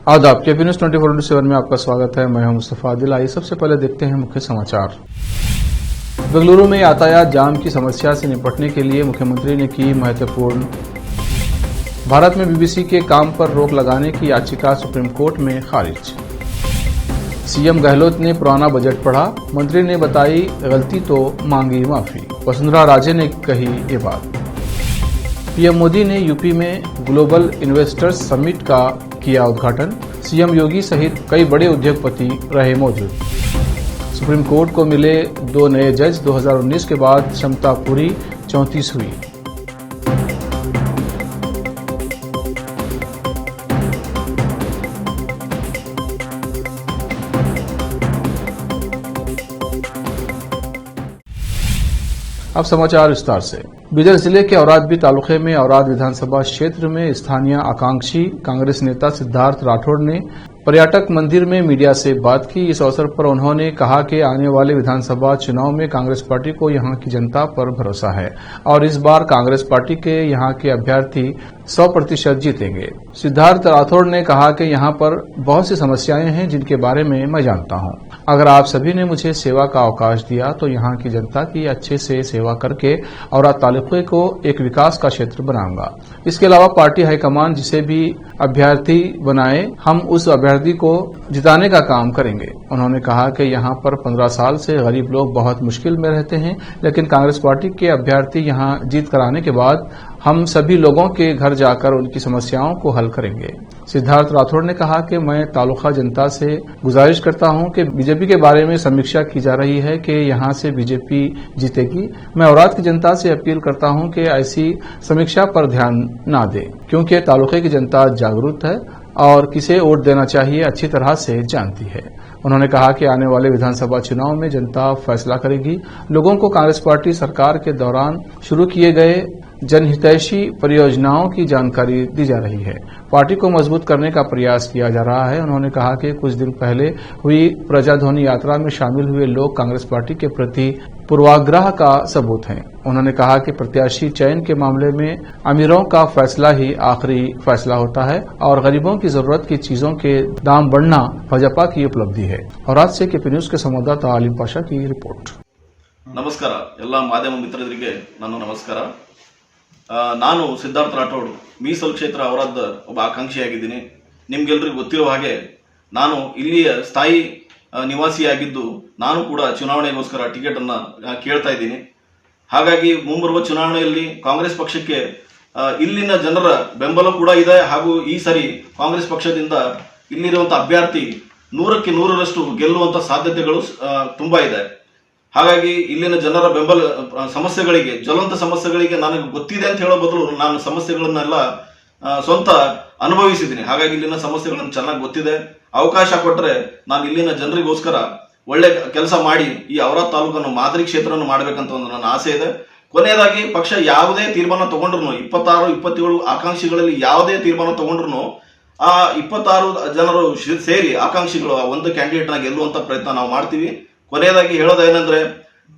आदाब, KP news 24/7 में आपका स्वागत है। मैं हूं मुस्तफा आदिल। आइए सबसे पहले देखते हैं मुख्य समाचार। बेंगलुरु में यातायात जाम की समस्या से निपटने के लिए मुख्यमंत्री ने की महत्वपूर्ण। भारत में बीबीसी के काम पर रोक लगाने की याचिका सुप्रीम कोर्ट में खारिज। सीएम गहलोत ने पुराना बजट पढ़ा, मंत्री ने बताई गलती तो मांगी माफी। वसुंधरा राजे ने कही ये बात। पीएम मोदी ने यूपी में ग्लोबल इन्वेस्टर्स समिट का किया उद्घाटन, सीएम योगी सहित कई बड़े उद्योगपति रहे मौजूद। सुप्रीम कोर्ट को मिले 2 नए जज, 2019 के बाद क्षमता पूरी 34 हुई। अब समाचार विस्तार से। बीदर जिले के औरादबी तालुके में औराद विधानसभा क्षेत्र में स्थानीय आकांक्षी कांग्रेस नेता सिद्धार्थ राठौड़ ने पर्यटक मंदिर में मीडिया से बात की। इस अवसर पर उन्होंने कहा कि आने वाले विधानसभा चुनाव में कांग्रेस पार्टी को यहां की जनता पर भरोसा है और इस बार कांग्रेस पार्टी के यहां के अभ्यर्थी 100% जीतेंगे। सिद्धार्थ राठौड़ ने कहा कि यहां पर बहुत सी समस्याएं हैं जिनके बारे में मैं जानता हूं। अगर आप सभी ने मुझे सेवा का अवकाश दिया तो यहां की जनता की अच्छे से सेवा करके औराद तालुके को एक विकास का क्षेत्र बनाऊंगा। इसके अलावा पार्टी हाईकमान जिसे भी अभ्यर्थी बनाए, हम उस अभ्यर्थी को जिताने का काम करेंगे। उन्होंने कहा कि यहां पर 15 साल से गरीब लोग बहुत मुश्किल में रहते हैं, लेकिन कांग्रेस पार्टी के अभ्यर्थी यहां जीत कराने के बाद हम सभी लोगों के घर जाकर उनकी समस्याओं को हल करेंगे। सिद्धार्थ राठौड़ ने कहा कि मैं तालुका जनता से गुजारिश करता हूं कि बीजेपी के बारे में समीक्षा की जा रही है कि यहां से बीजेपी जीतेगी। मैं औराद की जनता से अपील करता हूं कि ऐसी समीक्षा पर ध्यान न दें, क्योंकि तालुके की जनता जागरूक है और किसे वोट देना चाहिए अच्छी तरह से जानती है। उन्होंने कहा कि आने वाले विधानसभा चुनाव में जनता फैसला करेगी। लोगों को कांग्रेस पार्टी सरकार के दौरान शुरू किए गए जनहितैषी परियोजनाओं की जानकारी दी जा रही है। पार्टी को मजबूत करने का प्रयास किया जा रहा है। उन्होंने कहा कि कुछ दिन पहले हुई प्रजाध्वनि यात्रा में शामिल हुए लोग कांग्रेस पार्टी के प्रति पूर्वाग्रह का सबूत हैं। उन्होंने कहा कि प्रत्याशी चयन के मामले में अमीरों का फैसला ही आखिरी फैसला होता है और गरीबों की जरूरत की चीजों के दाम बढ़ना भाजपा की उपलब्धि है। और आज से केपी न्यूज के संवाददाता आलिम पाशा की रिपोर्ट। नमस्कार ಎಲ್ಲ ಮಾಧ್ಯಮ ಮಿತ್ರರಿಗೆ ನನ್ನ ನಮಸ್ಕಾರ। ನಾನು ಸಿದ್ಧಾರ್ಥ ರಾಠೋಡ್ ಮೀಸಲು ಕ್ಷೇತ್ರ ಔರಾದ್ ಒಬ್ಬ ಆಕಾಂಕ್ಷಿಯಾಗಿದ್ದೀನಿ। ನಿಮ್ಗೆಲ್ಲರಿಗೂ ಗೊತ್ತಿರೋ ಹಾಗೆ ನಾನು ಇಲ್ಲಿಯ ಸ್ಥಾಯಿ ನಿವಾಸಿಯಾಗಿದ್ದು ನಾನು ಕೂಡ ಚುನಾವಣೆಗೋಸ್ಕರ ಟಿಕೆಟ್ ಅನ್ನು ಕೇಳ್ತಾ ಇದ್ದೀನಿ। ಹಾಗಾಗಿ ಮುಂಬರುವ ಚುನಾವಣೆಯಲ್ಲಿ ಕಾಂಗ್ರೆಸ್ ಪಕ್ಷಕ್ಕೆ ಇಲ್ಲಿನ ಜನರ ಬೆಂಬಲ ಕೂಡ ಇದೆ ಹಾಗೂ ಈ ಸರಿ ಕಾಂಗ್ರೆಸ್ ಪಕ್ಷದಿಂದ ಇಲ್ಲಿರುವಂತಹ ಅಭ್ಯರ್ಥಿ 100ಕ್ಕೆ 100ರಷ್ಟು ಗೆಲ್ಲುವಂತ ಸಾಧ್ಯತೆಗಳು ತುಂಬಾ ಇದೆ। ಹಾಗಾಗಿ ಇಲ್ಲಿನ ಜನರ ಬೆಂಬಲ ಸಮಸ್ಯೆಗಳಿಗೆ ಜ್ವಲಂತ ಸಮಸ್ಯೆಗಳಿಗೆ ನನಗೆ ಗೊತ್ತಿದೆ ಅಂತ ಹೇಳೋ ಬದಲು ನಾನು ಸಮಸ್ಯೆಗಳನ್ನೆಲ್ಲ ಸ್ವಂತ ಅನುಭವಿಸಿದ್ದೀನಿ। ಹಾಗಾಗಿ ಇಲ್ಲಿನ ಸಮಸ್ಯೆಗಳನ್ನು ಚೆನ್ನಾಗಿ ಗೊತ್ತಿದೆ। ಅವಕಾಶ ಕೊಟ್ಟರೆ ನಾನು ಇಲ್ಲಿನ ಜನರಿಗೋಸ್ಕರ ಒಳ್ಳೆ ಕೆಲಸ ಮಾಡಿ ಈ ಔರಾದ್ ತಾಲೂಕನ್ನು ಮಾದರಿ ಕ್ಷೇತ್ರವನ್ನು ಮಾಡಬೇಕಂತ ಒಂದು ನನ್ನ ಆಸೆ ಇದೆ। ಕೊನೆಯದಾಗಿ ಪಕ್ಷ ಯಾವುದೇ ತೀರ್ಮಾನ ತಗೊಂಡ್ರು 26, 27 ಆಕಾಂಕ್ಷಿಗಳಲ್ಲಿ ಯಾವುದೇ ತೀರ್ಮಾನ ತಗೊಂಡ್ರು ಆ 26 ಜನರು ಸೇರಿ ಆಕಾಂಕ್ಷಿಗಳು ಒಂದು ಕ್ಯಾಂಡಿಡೇಟ್ ನ ಗೆಲ್ಲುವಂತ ಪ್ರಯತ್ನ ನಾವು ಮಾಡ್ತೀವಿ। ಕೊನೆಯದಾಗಿ ಹೇಳೋದೇನೆಂದ್ರೆ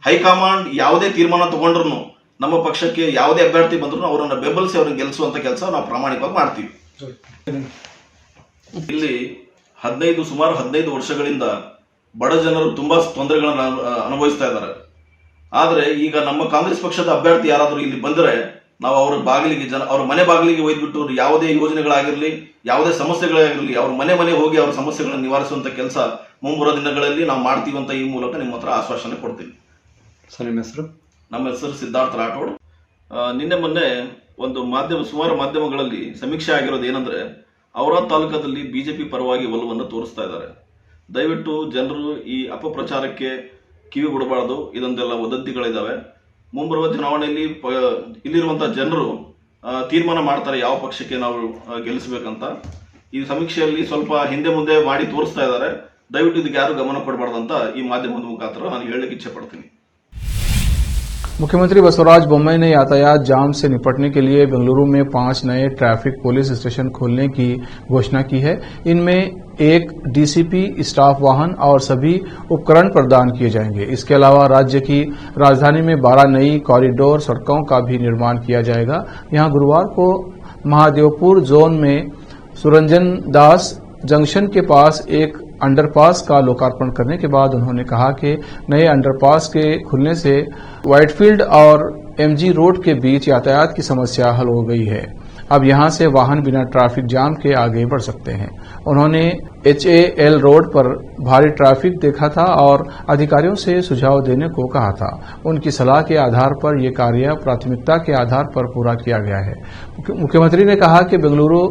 ಹೈಕಮಾಂಡ್ ಯಾವುದೇ ತೀರ್ಮಾನ ತಗೊಂಡ್ರು ನಮ್ಮ ಪಕ್ಷಕ್ಕೆ ಯಾವುದೇ ಅಭ್ಯರ್ಥಿ ಬಂದ್ರು ಅವರನ್ನ ಬೆಂಬಲಿಸಿ ಅವರನ್ನು ಗೆಲ್ಲಿಸುವಂತ ಕೆಲಸ ನಾವು ಪ್ರಾಮಾಣಿಕವಾಗಿ ಮಾಡ್ತೀವಿ। ಇಲ್ಲಿ ಸುಮಾರು 15 ವರ್ಷಗಳಿಂದ ಬಡ ಜನರು ತುಂಬಾ ತೊಂದರೆಗಳನ್ನು ಅನುಭವಿಸ್ತಾ ಇದ್ದಾರೆ। ಆದ್ರೆ ಈಗ ನಮ್ಮ ಕಾಂಗ್ರೆಸ್ ಪಕ್ಷದ ಅಭ್ಯರ್ಥಿ ಯಾರಾದರೂ ಇಲ್ಲಿ ಬಂದರೆ ನಾವು ಅವರ ಬಾಗಿಲಿಗೆ ಅವರ ಮನೆ ಬಾಗಿಲಿಗೆ ಒಯ್ದ್ಬಿಟ್ಟು ಯಾವುದೇ ಯೋಜನೆಗಳಾಗಿರ್ಲಿ ಯಾವುದೇ ಸಮಸ್ಯೆಗಳಾಗಿರ್ಲಿ ಅವ್ರ ಮನೆ ಹೋಗಿ ಅವ್ರ ಸಮಸ್ಯೆಗಳನ್ನು ನಿವಾರಿಸುವಂತ ಕೆಲಸ ಮುಂಬರುವ ದಿನಗಳಲ್ಲಿ ನಾವು ಮಾಡ್ತೀವಿ ಅಂತ ಈ ಮೂಲಕ ನಿಮ್ಮ ಹತ್ರ ಆಶ್ವಾಸನೆ ಕೊಡ್ತೀನಿ। ಸರ್, ನಿಮ್ಮ ಹೆಸರು? ನಮ್ಮ ಹೆಸರು ಸಿದ್ಧಾರ್ಥ ರಾಠೋಡ್। ನಿನ್ನೆ ಮೊನ್ನೆ ಸುಮಾರು ಮಾಧ್ಯಮಗಳಲ್ಲಿ ಸಮೀಕ್ಷೆ ಆಗಿರೋದು ಏನಂದ್ರೆ ಔರಾದ್ ತಾಲೂಕದಲ್ಲಿ ಬಿಜೆಪಿ ಪರವಾಗಿ ಒಲವನ್ನು ತೋರಿಸ್ತಾ ಇದ್ದಾರೆ। ದಯವಿಟ್ಟು ಜನರು ಈ ಅಪಪ್ರಚಾರಕ್ಕೆ ಕಿವಿಗೊಡಬಾರದು। ಇದೊಂದೆಲ್ಲ ವದಂತಿಗಳಿದಾವೆ। ಮುಂಬರುವ ಚುನಾವಣೆಯಲ್ಲಿ ಇಲ್ಲಿರುವಂತಹ ಜನರು ತೀರ್ಮಾನ ಮಾಡ್ತಾರೆ ಯಾವ ಪಕ್ಷಕ್ಕೆ ನಾವು ಗೆಲ್ಲಿಸಬೇಕಂತ। ಈ ಸಮೀಕ್ಷೆಯಲ್ಲಿ ಸ್ವಲ್ಪ ಹಿಂದೆ ಮುಂದೆ ಮಾಡಿ ತೋರಿಸ್ತಾ ಇದ್ದಾರೆ। ದಯವಿಟ್ಟು ಇದಕ್ಕೆ ಯಾರು ಗಮನ ಕೊಡಬಾರ್ದು ಅಂತ ಈ ಮಾಧ್ಯಮದ ಮುಖಾಂತರ ನಾನು ಹೇಳಲಿಕ್ಕೆ ಇಚ್ಛೆ ಪಡ್ತೀನಿ। मुख्यमंत्री बसवराज बोम्मई ने यातायात जाम से निपटने के लिए बेंगलुरु में 5 नए ट्रैफिक पुलिस स्टेशन खोलने की घोषणा की है। इनमें एक डीसीपी स्टाफ वाहन और सभी उपकरण प्रदान किए जाएंगे। इसके अलावा राज्य की राजधानी में 12 नई कॉरिडोर सड़कों का भी निर्माण किया जाएगा। यहां गुरुवार को महादेवपुर जोन में सुरंजन दास जंक्शन के पास एक अंडरपास का लोकार्पण करने के बाद उन्होंने कहा कि नए अंडरपास के खुलने से व्हाइटफील्ड और एमजी रोड के बीच यातायात की समस्या हल हो गई है। अब यहां से वाहन बिना ट्रैफिक जाम के आगे बढ़ सकते हैं। उन्होंने HAL रोड पर भारी ट्रैफिक देखा था और अधिकारियों से सुझाव देने को कहा था। उनकी सलाह के आधार पर यह कार्य प्राथमिकता के आधार पर पूरा किया गया है। मुख्यमंत्री ने कहा कि बेंगलुरु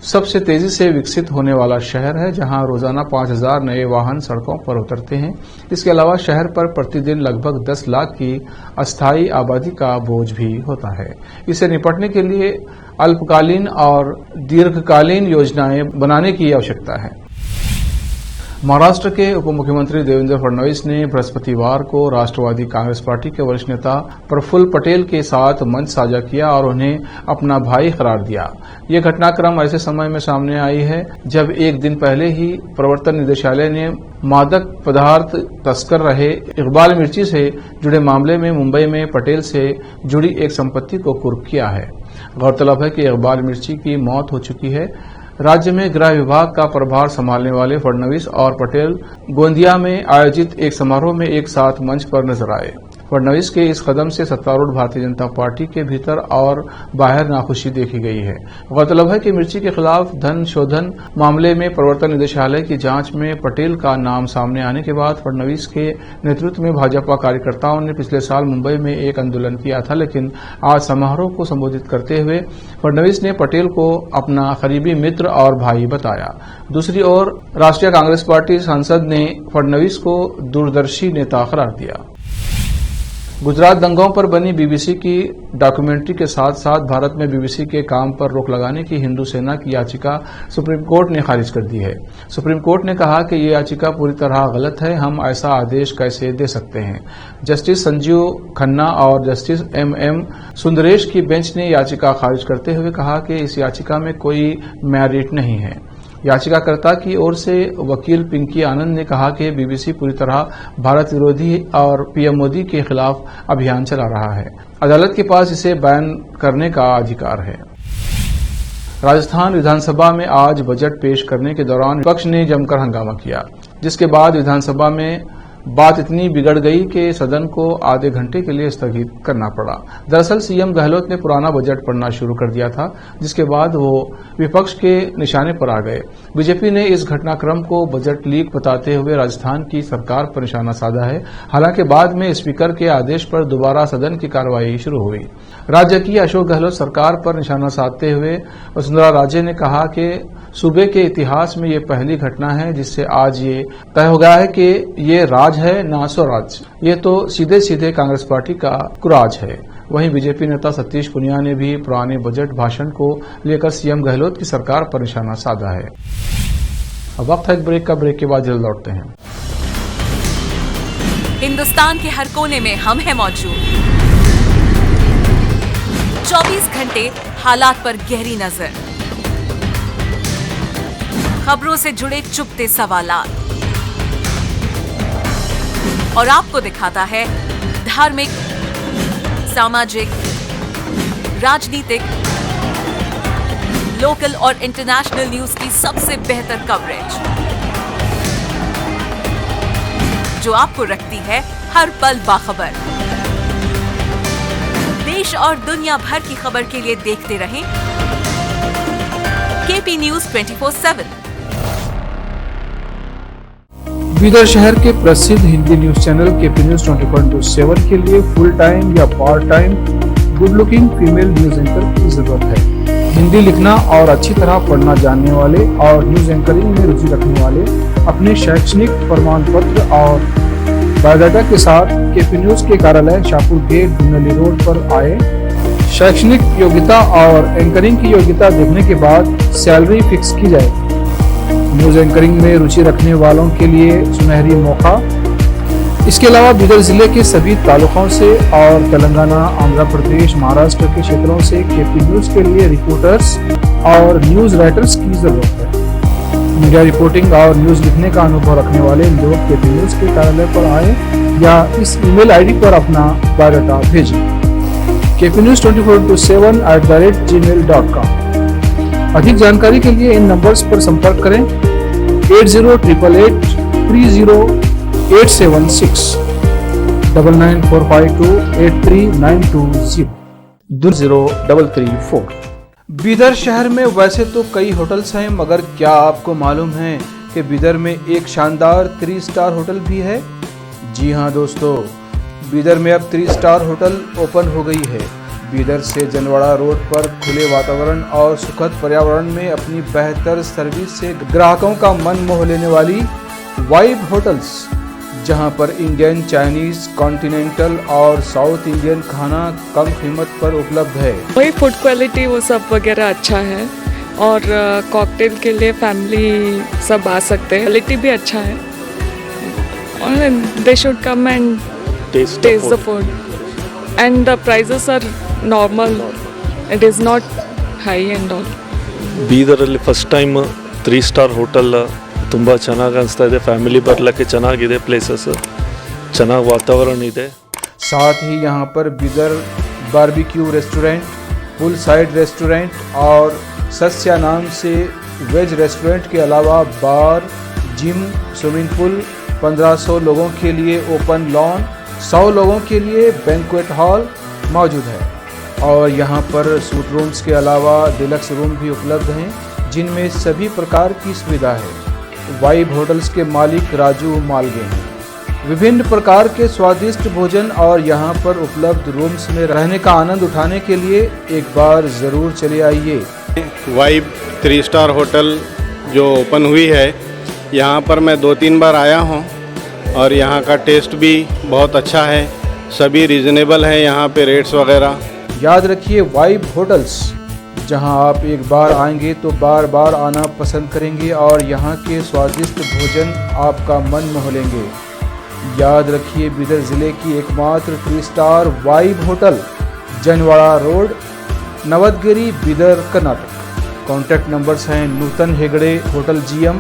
सबसे तेजी से विकसित होने वाला शहर है, जहां रोजाना 5000 नए वाहन सड़कों पर उतरते हैं। इसके अलावा शहर पर प्रतिदिन लगभग 10 लाख की अस्थायी आबादी का बोझ भी होता है। इससे निपटने के लिए अल्पकालीन और दीर्घकालीन योजनाएं बनाने की आवश्यकता है। महाराष्ट्र के उप मुख्यमंत्री देवेंद्र फडणवीस ने बृहस्पतिवार को राष्ट्रवादी कांग्रेस पार्टी के वरिष्ठ नेता प्रफुल्ल पटेल के साथ मंच साझा किया और उन्हें अपना भाई करार दिया। ये घटनाक्रम ऐसे समय में सामने आई है जब एक दिन पहले ही प्रवर्तन निदेशालय ने मादक पदार्थ तस्कर रहे इकबाल मिर्ची से जुड़े मामले में मुंबई में पटेल से जुड़ी एक संपत्ति को कुर्क किया है। गौरतलब है कि इकबाल मिर्ची की मौत हो चुकी है। राज्य में गृह विभाग का प्रभार संभालने वाले फडणवीस और पटेल गोंदिया में आयोजित एक समारोह में एक साथ मंच पर नजर आए। फडणवीस के इस कदम से सत्तारूढ़ भारतीय जनता पार्टी के भीतर और बाहर नाखुशी देखी गई है। गौरतलब है कि मिर्ची के खिलाफ धन शोधन मामले में प्रवर्तन निदेशालय की जांच में पटेल का नाम सामने आने के बाद फडणवीस के नेतृत्व में भाजपा कार्यकर्ताओं ने पिछले साल मुंबई में एक आंदोलन किया था, लेकिन आज समारोह को संबोधित करते हुए फडणवीस ने पटेल को अपना करीबी मित्र और भाई बताया। दूसरी ओर राष्ट्रीय कांग्रेस पार्टी सांसद ने फडणवीस को दूरदर्शी नेता करार दिया। गुजरात दंगों पर बनी बीबीसी की डॉक्यूमेंट्री के साथ साथ भारत में बीबीसी के काम पर रोक लगाने की हिंदू सेना की याचिका सुप्रीम कोर्ट ने खारिज कर दी है। सुप्रीम कोर्ट ने कहा कि ये याचिका पूरी तरह गलत है, हम ऐसा आदेश कैसे दे सकते हैं। जस्टिस संजीव खन्ना और जस्टिस MM सुंदरेश की बेंच ने याचिका खारिज करते हुए कहा कि इस याचिका में कोई मेरिट नहीं है। याचिकाकर्ता की ओर से वकील पिंकी आनंद ने कहा कि बीबीसी पूरी तरह भारत विरोधी और PM मोदी के खिलाफ अभियान चला रहा है। अदालत के पास इसे बैन करने का अधिकार है। राजस्थान विधानसभा में आज बजट पेश करने के दौरान विपक्ष ने जमकर हंगामा किया, जिसके बाद विधानसभा में बात इतनी बिगड़ गई कि सदन को आधे घंटे के लिए स्थगित करना पड़ा। दरअसल CM गहलोत ने पुराना बजट पढ़ना शुरू कर दिया था, जिसके बाद वो विपक्ष के निशाने पर आ गए। बीजेपी ने इस घटनाक्रम को बजट लीक बताते हुए राजस्थान की सरकार पर निशाना साधा है। हालांकि बाद में स्पीकर के आदेश पर दोबारा सदन की कार्रवाई शुरू हुई। राज्य की अशोक गहलोत सरकार पर निशाना साधते हुए वसुंधरा राजे ने कहा कि सूबे के इतिहास में ये पहली घटना है जिससे आज ये तय हो गया है कि ये राज है ना स्वराज। ये तो सीधे सीधे कांग्रेस पार्टी का कुराज है। वहीं बीजेपी नेता सतीश पुनिया ने भी पुराने बजट भाषण को लेकर CM गहलोत की सरकार पर निशाना साधा है। अब वक्त है एक ब्रेक का। ब्रेक के बाद जल्द लौटते हैं। हिंदुस्तान के हर कोने में हम हैं मौजूद। 24 घंटे हालात पर गहरी नजर, खबरों से जुड़े चुपते सवालात और आपको दिखाता है धार्मिक, सामाजिक, राजनीतिक, लोकल और इंटरनेशनल न्यूज की सबसे बेहतर कवरेज, जो आपको रखती है हर पल बाखबर। देश और दुनिया भर की खबर के लिए देखते रहें KP News 24/7। बीदर शहर के प्रसिद्ध Hindi news channel KP News 24/7 के लिए फुल टाइम या part time good looking female news anchor की जरूरत है। हिंदी लिखना और अच्छी तरह पढ़ना जानने वाले और न्यूज एंकरिंग में रुचि रखने वाले अपने शैक्षणिक प्रमाण पत्र और बायोडाटा के साथ KP News के कार्यालय शाहपुर गेट दुनली रोड पर आए। शैक्षणिक योग्यता और एंकरिंग की योग्यता देखने के बाद सैलरी फिक्स की जाएगी। न्यूज एंकरिंग में रुचि रखने वालों के लिए सुनहरी मौका। इसके अलावा बीदर जिले के सभी तालुकों से और तेलंगाना, आंध्र प्रदेश, महाराष्ट्र के क्षेत्रों से KP News के लिए रिपोर्टर्स और न्यूज राइटर्स की जरूरत है। मीडिया रिपोर्टिंग और न्यूज लिखने का अनुभव रखने वाले लोग KP News के कार्यालय पर आए या इस ईमेल ID पर अपना बायोडाटा भेजें। KP News 24/7 @gmail.com। अधिक जानकारी के लिए इन नंबर्स पर संपर्क करें 8088308876 9945283920 03334। बीदर शहर में वैसे तो कई होटल्स हैं, मगर क्या आपको मालूम है कि बीदर में एक शानदार 3 स्टार होटल भी है? जी हाँ दोस्तों, बीदर में अब 3 स्टार होटल ओपन हो गई है। बीदर से जनवाड़ा रोड पर खुले वातावरण और सुखद पर्यावरण में अपनी बेहतर सर्विस से ग्राहकों का मन मोह लेने वाली वाइब होटल्स, जहां पर इंडियन, चाइनीज, कॉन्टिनेंटल और साउथ इंडियन खाना कम कीमत पर उपलब्ध है। वही फूड क्वालिटी वो सब वगैरह अच्छा है और कॉकटेल के लिए फैमिली सब आ सकते हैं। क्वालिटी भी अच्छा है और they should come and test the food and the prices are normal. It is not high and all. ಬೀದರಲ್ಲಿ ಫಸ್ಟ್ ಟೈಮ್ 3 ಸ್ಟಾರ್ ಹೋಟೆಲ್ ತುಂಬ ಚೆನ್ನಾಗಿ ಅನಿಸ್ತಾ ಇದೆ. ಫ್ಯಾಮಿಲಿ ಬರಲಿಕ್ಕೆ ಚೆನ್ನಾಗಿದೆ, ಪ್ಲೇಸಸ್ ಚೆನ್ನಾಗಿ ವಾತಾವರಣ ಇದೆ. साथ ही यहाँ पर बीदर बारबेक्यू रेस्टोरेंट, पुल साइड रेस्टोरेंट और सस्या नाम से वेज रेस्टोरेंट के अलावा बार, जिम, स्विमिंग पूल, 1500 लोगों के लिए ओपन लॉन, 100 लोगों के लिए बैंक्वेट हॉल मौजूद है। और यहाँ पर सूट रूम्स के अलावा डिलक्स रूम भी उपलब्ध हैं, जिनमें सभी प्रकार की सुविधा है। वाइब होटल्स के मालिक राजू मालगे हैं। विभिन्न प्रकार के स्वादिष्ट भोजन और यहाँ पर उपलब्ध रूम्स में रहने का आनंद उठाने के लिए एक बार ज़रूर चले आइए। वाइब 3 स्टार होटल जो ओपन हुई है, यहाँ पर मैं 2-3 बार आया हूँ और यहाँ का टेस्ट भी बहुत अच्छा है। सभी रीज़नेबल हैं यहाँ पे रेट्स वगैरह। याद रखिए, वाइब होटल्स, जहां आप एक बार आएंगे तो बार बार आना पसंद करेंगे और यहां के स्वादिष्ट भोजन आपका मन मोह लेंगे। याद रखिए, बीदर ज़िले की एकमात्र 3 star vibe hotel, Janwada road, Navadgiri, Bidar, Karnataka. Contact numbers हैं नूतन हेगड़े, होटल GM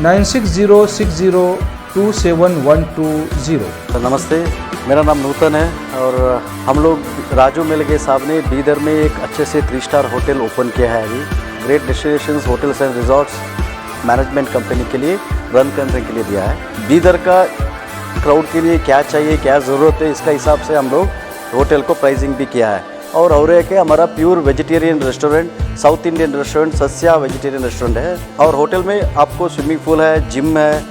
9606027120। नमस्ते, मेरा नाम नूतन है और हम लोग राजू मिलगे साहब ने बीदर में एक अच्छे से 3 स्टार होटल ओपन किया है। अभी great destinations hotels and resorts management company के लिए रन करने के लिए दिया है। बीदर का क्राउड के लिए क्या चाहिए, क्या ज़रूरत है, इसका हिसाब से हम लोग होटल को प्राइसिंग भी किया है। और एक है हमारा pure vegetarian restaurant, South Indian restaurant, Sasya vegetarian restaurant है। और होटल में आपको स्विमिंग पूल है, जिम है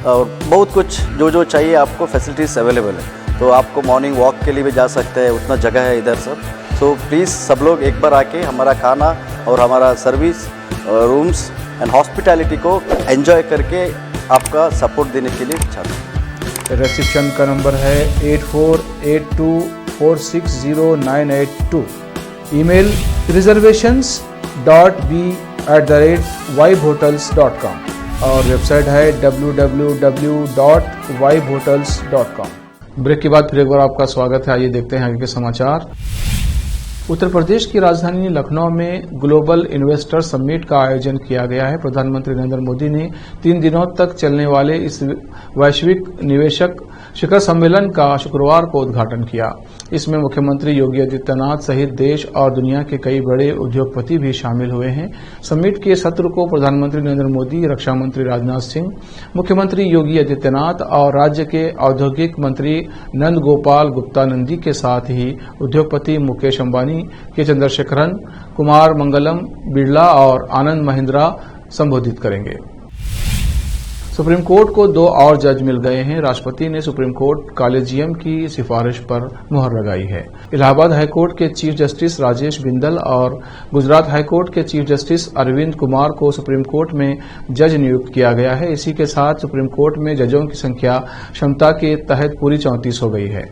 और बहुत कुछ जो चाहिए आपको फैसिलिटीज़ अवेलेबल है। तो आपको मॉर्निंग वॉक के लिए भी जा सकते हैं, उतना जगह है इधर सब। सो प्लीज़ सब लोग एक बार आके हमारा खाना और हमारा सर्विस, रूम्स एंड हॉस्पिटैलिटी को एंजॉय करके आपका सपोर्ट देने के लिए चाहते हैं। रिसेप्शन का नंबर है 8482460982। ईमेल reservations.b@vibehotels.com और वेबसाइट है www.vibehotels.com। ब्रेक के बाद फिर एक बार आपका स्वागत है। आइए देखते हैं आगे के समाचार। उत्तर प्रदेश की राजधानी लखनऊ में ग्लोबल इन्वेस्टर समिट का आयोजन किया गया है। प्रधानमंत्री नरेंद्र मोदी ने 3 दिनों तक चलने वाले इस वैश्विक निवेशक शिखर सम्मेलन का शुक्रवार को उद्घाटन किया। इसमें मुख्यमंत्री योगी आदित्यनाथ सहित देश और दुनिया के कई बड़े उद्योगपति भी शामिल हुए हैं। समिट के सत्र को प्रधानमंत्री नरेंद्र मोदी, रक्षा मंत्री राजनाथ सिंह, मुख्यमंत्री योगी आदित्यनाथ और राज्य के औद्योगिक मंत्री नंद गोपाल गुप्ता नंदी के साथ ही उद्योगपति मुकेश अंबानी, के चंद्रशेखरन, कुमार मंगलम बिरला और आनंद महिंद्रा संबोधित करेंगे। सुप्रीम कोर्ट को 2 और जज मिल गए हैं। राष्ट्रपति ने सुप्रीम कोर्ट कॉलेजियम की सिफारिश पर मुहर लगाई है। इलाहाबाद हाईकोर्ट के चीफ जस्टिस राजेश बिंदल और गुजरात हाईकोर्ट के चीफ जस्टिस अरविंद कुमार को सुप्रीम कोर्ट में जज नियुक्त किया गया है। इसी के साथ सुप्रीम कोर्ट में जजों की संख्या क्षमता के तहत पूरी 34 हो गई है।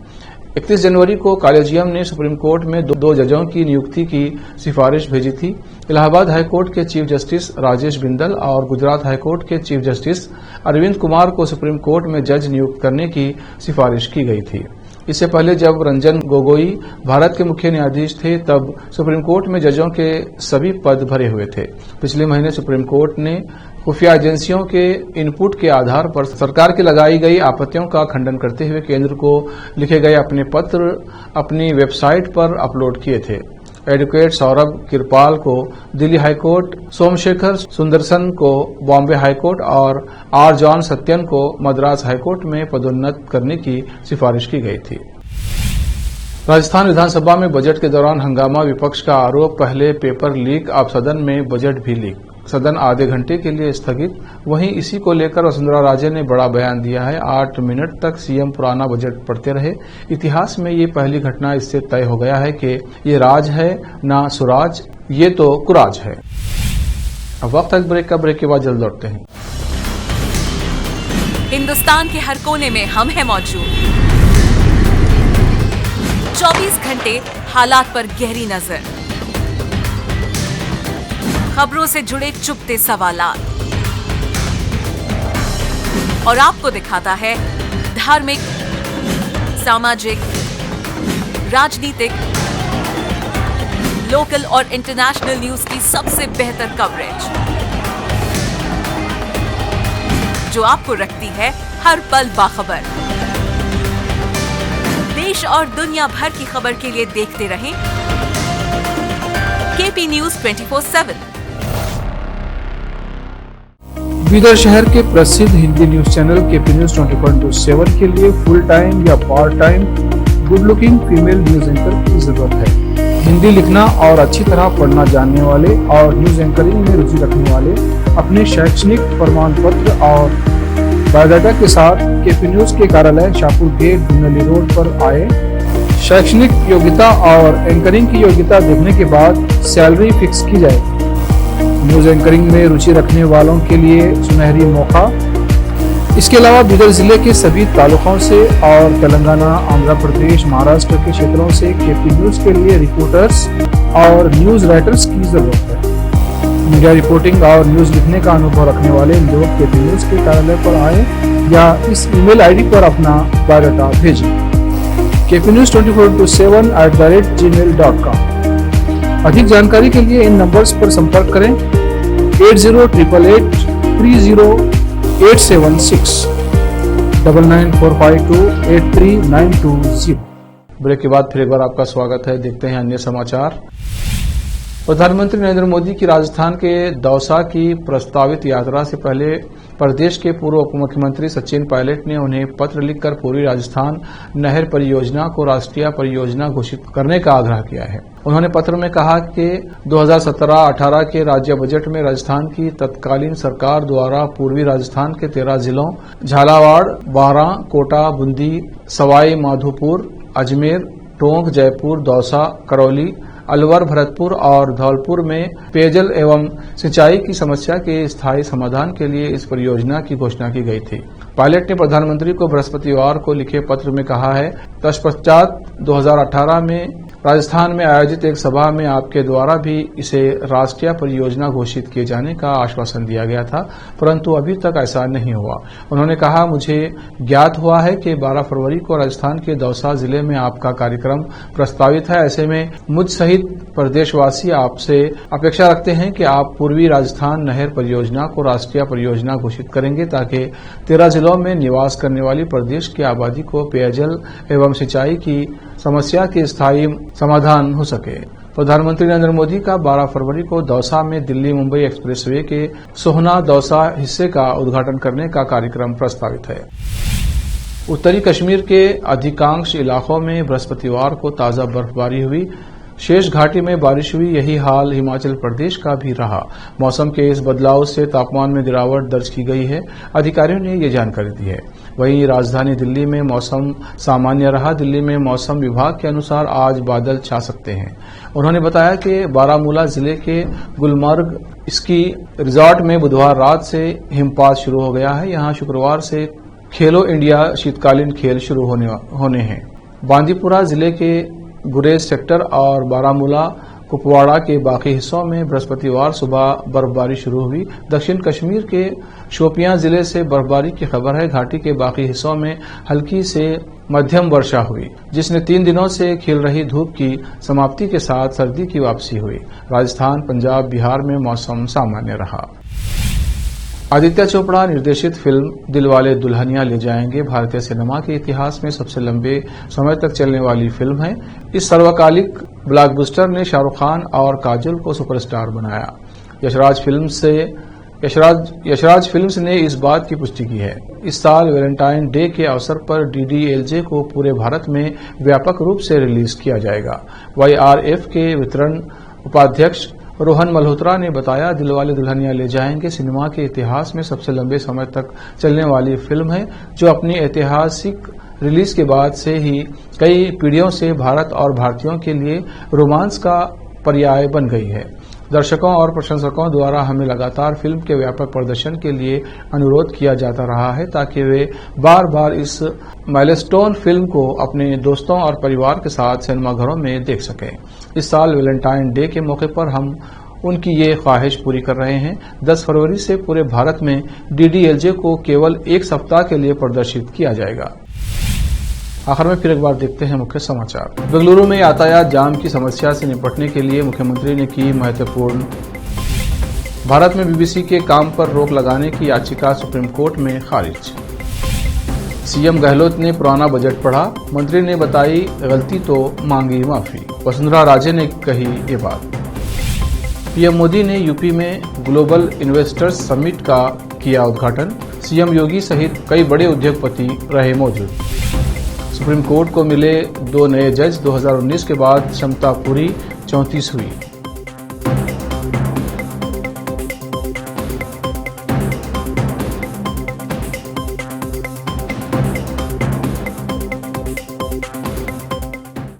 31 जनवरी को कॉलेजियम ने सुप्रीम कोर्ट में 2 जजों की नियुक्ति की सिफारिश भेजी थी। इलाहाबाद हाईकोर्ट के चीफ जस्टिस राजेश बिंदल और गुजरात हाईकोर्ट के चीफ जस्टिस अरविंद कुमार को सुप्रीम कोर्ट में जज नियुक्त करने की सिफारिश की गई थी। इससे पहले जब रंजन गोगोई भारत के मुख्य न्यायाधीश थे, तब सुप्रीम कोर्ट में जजों के सभी पद भरे हुए थे। पिछले महीने सुप्रीम कोर्ट ने खुफिया एजेंसियों के इनपुट के आधार पर सरकार की लगाई गई आपत्तियों का खंडन करते हुए केंद्र को लिखे गए अपने पत्र अपनी वेबसाइट पर अपलोड किए थे। एडवोकेट सौरभ किरपाल को दिल्ली हाईकोर्ट, सोमशेखर सुंदरसन को बॉम्बे हाईकोर्ट और आर जॉन सत्यन को मद्रास हाईकोर्ट में पदोन्नत करने की सिफारिश की गई थी। राजस्थान विधानसभा में बजट के दौरान हंगामा, विपक्ष का आरोप, पहले पेपर लीक, अब सदन में बजट भी लीक। सदन आधे घंटे के लिए स्थगित। वहीं इसी को लेकर वसुंधरा राजे ने बड़ा बयान दिया है। 8 मिनट तक सीएम पुराना बजट पढ़ते रहे। इतिहास में ये पहली घटना इससे तय हो गया है कि ये राज है ना सुराज, ये तो कुराज है। अब वक्त है ब्रेक का। ब्रेक के बाद जल्द लौटते हैं। हिंदुस्तान के हर कोने में हम हैं मौजूद। 24 घंटे हालात पर गहरी नजर, खबरों से जुड़े चुपते सवालात और आपको दिखाता है धार्मिक, सामाजिक, राजनीतिक, लोकल और इंटरनेशनल न्यूज की सबसे बेहतर कवरेज, जो आपको रखती है हर पल बाखबर। देश और दुनिया भर की खबर के लिए देखते रहें केपी न्यूज 24/7। बीदर शहर के प्रसिद्ध Hindi news channel KP news 24/7 के लिए फुल टाइम या part time good looking female news anchor की जरूरत है। हिंदी लिखना और अच्छी तरह पढ़ना जानने वाले और न्यूज एंकरिंग में रुचि रखने वाले अपने शैक्षणिक प्रमाण पत्र और बायोडाटा के साथ केपी न्यूज के कार्यालय शाहपुर गेट, दुनली रोड पर आए। शैक्षणिक योग्यता और एंकरिंग की योग्यता देखने के बाद सैलरी फिक्स की जाएगी। न्यूज एंकरिंग में रुचि रखने वालों के लिए सुनहरी मौका। इसके अलावा बीदर जिले के सभी तालुकों से और तेलंगाना, आंध्र प्रदेश, महाराष्ट्र के क्षेत्रों से केपी न्यूज के लिए रिपोर्टर्स और न्यूज राइटर्स की जरूरत है। मीडिया रिपोर्टिंग और न्यूज लिखने का अनुभव रखने वाले लोग केपी न्यूज के कार्यालय पर आए या इस ईमेल आईडी पर अपना बायोडाटा भेजें। kpnews24/7@gmail.com। अधिक जानकारी के लिए इन नंबर्स पर संपर्क करें 8088830876 9945283920। ब्रेक के बाद फिर एक बार आपका स्वागत है। देखते हैं अन्य समाचार। प्रधानमंत्री नरेंद्र मोदी की राजस्थान के दौसा की प्रस्तावित यात्रा से पहले प्रदेश के पूर्व उप मुख्यमंत्री सचिन पायलट ने उन्हें पत्र लिखकर पूरी राजस्थान नहर परियोजना को राष्ट्रीय परियोजना घोषित करने का आग्रह किया है। उन्होंने पत्र में कहा कि 2017-18 के राज्य बजट में राजस्थान की तत्कालीन सरकार द्वारा पूर्वी राजस्थान के 13 जिलों झालावाड़, बारां, कोटा, बूंदी, सवाई माधोपुर, अजमेर, टोंक, जयपुर, दौसा, करौली, अलवर, भरतपुर और धौलपुर में पेयजल एवं सिंचाई की समस्या के स्थायी समाधान के लिए इस परियोजना की घोषणा की गई थी। पायलट ने प्रधानमंत्री को बृहस्पतिवार को लिखे पत्र में कहा है, तत्पश्चात 2018 में राजस्थान में आयोजित एक सभा में आपके द्वारा भी इसे राष्ट्रीय परियोजना घोषित किए जाने का आश्वासन दिया गया था, परंतु अभी तक ऐसा नहीं हुआ। उन्होंने कहा, मुझे ज्ञात हुआ है कि 12 फरवरी को राजस्थान के दौसा जिले में आपका कार्यक्रम प्रस्तावित है। ऐसे में मुझ सहित प्रदेशवासी आपसे अपेक्षा रखते हैं कि आप पूर्वी राजस्थान नहर परियोजना को राष्ट्रीय परियोजना घोषित करेंगे ताकि 13 जिलों में निवास करने वाली प्रदेश की आबादी को पेयजल एवं सिंचाई की समस्या के स्थायी समाधान हो सके। प्रधानमंत्री नरेंद्र मोदी का 12 फरवरी को दौसा में दिल्ली मुंबई एक्सप्रेसवे के सोहना दौसा हिस्से का उद्घाटन करने का कार्यक्रम प्रस्तावित है। उत्तरी कश्मीर के अधिकांश इलाकों में बृहस्पतिवार को ताजा बर्फबारी हुई। शेष घाटी में बारिश हुई। यही हाल हिमाचल प्रदेश का भी रहा। मौसम के इस बदलाव से तापमान में गिरावट दर्ज की गई है, अधिकारियों ने ये जानकारी दी है। वहीं राजधानी दिल्ली में मौसम सामान्य रहा। दिल्ली में मौसम विभाग के अनुसार आज बादल छा सकते हैं। उन्होंने बताया कि बारामूला जिले के गुलमर्ग स्की रिजॉर्ट में बुधवार रात से हिमपात शुरू हो गया है। यहां शुक्रवार से खेलो इंडिया शीतकालीन खेल शुरू होने हैं। बांदीपुरा जिले के गुरेज सेक्टर और बारामूला कुपवाड़ा के बाकी हिस्सों में बृहस्पतिवार सुबह बर्फबारी शुरू हुई। दक्षिण कश्मीर के शोपियां जिले से बर्फबारी की खबर है। घाटी के बाकी हिस्सों में हल्की से मध्यम वर्षा हुई, जिसने 3 दिनों से खिल रही धूप की समाप्ति के साथ सर्दी की वापसी हुई। राजस्थान, पंजाब, बिहार में मौसम सामान्य रहा। आदित्य चोपड़ा निर्देशित फिल्म दिलवाले दुल्हनिया ले जाएंगे भारतीय सिनेमा के इतिहास में सबसे लंबे समय तक चलने वाली फिल्म है। इस सर्वकालिक ब्लॉकबस्टर ने शाहरुख खान और काजोल को सुपरस्टार बनाया। यशराज फिल्म्स ने इस बात की पुष्टि की है। इस साल वैलेंटाइन डे के अवसर पर DDLJ को पूरे भारत में व्यापक रूप से रिलीज किया जाएगा। YRF के वितरण उपाध्यक्ष रोहन मल्होत्रा ने बताया, दिलवाले दुल्हनिया ले जाएंगे सिनेमा के इतिहास में सबसे लंबे समय तक चलने वाली फिल्म है, जो अपनी ऐतिहासिक रिलीज के बाद से ही कई पीढ़ियों से भारत और भारतीयों के लिए रोमांस का पर्याय बन गई है। दर्शकों और प्रशंसकों द्वारा हमें लगातार फिल्म के व्यापक प्रदर्शन के लिए अनुरोध किया जाता रहा है, ताकि वे बार बार इस माइलस्टोन फिल्म को अपने दोस्तों और परिवार के साथ सिनेमाघरों में देख सकें। इस साल वैलेंटाइन डे के मौके पर हम उनकी ये ख्वाहिश पूरी कर रहे हैं। 10 फरवरी से पूरे भारत में DDLJ को केवल एक सप्ताह के लिए प्रदर्शित किया जाएगा। आखिर में फिर एक बार देखते हैं मुख्य समाचार। बेंगलुरु में यातायात जाम की समस्या से निपटने के लिए मुख्यमंत्री ने की महत्वपूर्ण। भारत में BBC के काम पर रोक लगाने की याचिका सुप्रीम कोर्ट में खारिज। CM गहलोत ने पुराना बजट पढ़ा, मंत्री ने बताई गलती तो मांगी माफी। वसुंधरा राजे ने कही ये बात। PM मोदी ने यूपी में ग्लोबल इन्वेस्टर्स समिट का किया उद्घाटन। CM योगी सहित कई बड़े उद्योगपति रहे मौजूद। सुप्रीम कोर्ट को मिले 2 नए जज। 2019 के बाद क्षमता पूरी 34 हुई।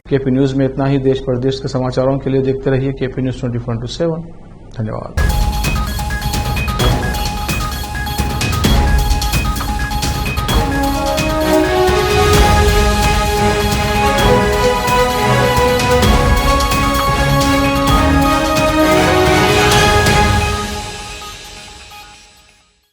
KP न्यूज में इतना ही। देश प्रदेश के समाचारों के लिए देखते रहिए KP न्यूज 24/7। धन्यवाद।